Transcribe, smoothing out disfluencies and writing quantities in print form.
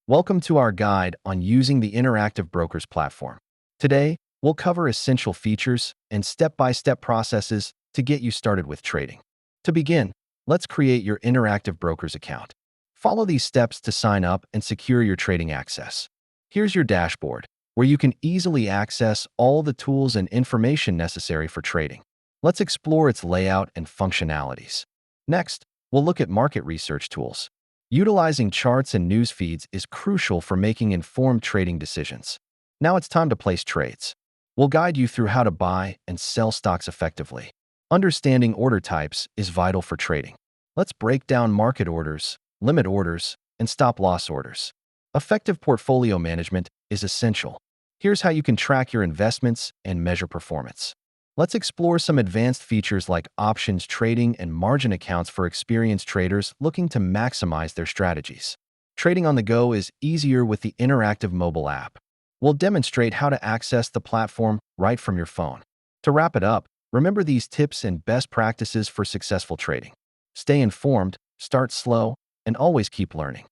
Welcome to our guide on using the Interactive Brokers platform. Today, we'll cover essential features and step-by-step processes to get you started with trading. To begin, let's create your Interactive Brokers account. Follow these steps to sign up and secure your trading access. Here's your dashboard, where you can easily access all the tools and information necessary for trading. Let's explore its layout and functionalities. Next, we'll look at market research tools. Utilizing charts and news feeds is crucial for making informed trading decisions. Now it's time to place trades. We'll guide you through how to buy and sell stocks effectively. Understanding order types is vital for trading. Let's break down market orders, limit orders, and stop-loss orders. Effective portfolio management is essential. Here's how you can track your investments and measure performance. Let's explore some advanced features like options trading and margin accounts for experienced traders looking to maximize their strategies. Trading on the go is easier with the interactive mobile app. We'll demonstrate how to access the platform right from your phone. To wrap it up, remember these tips and best practices for successful trading. Stay informed, start slow, and always keep learning.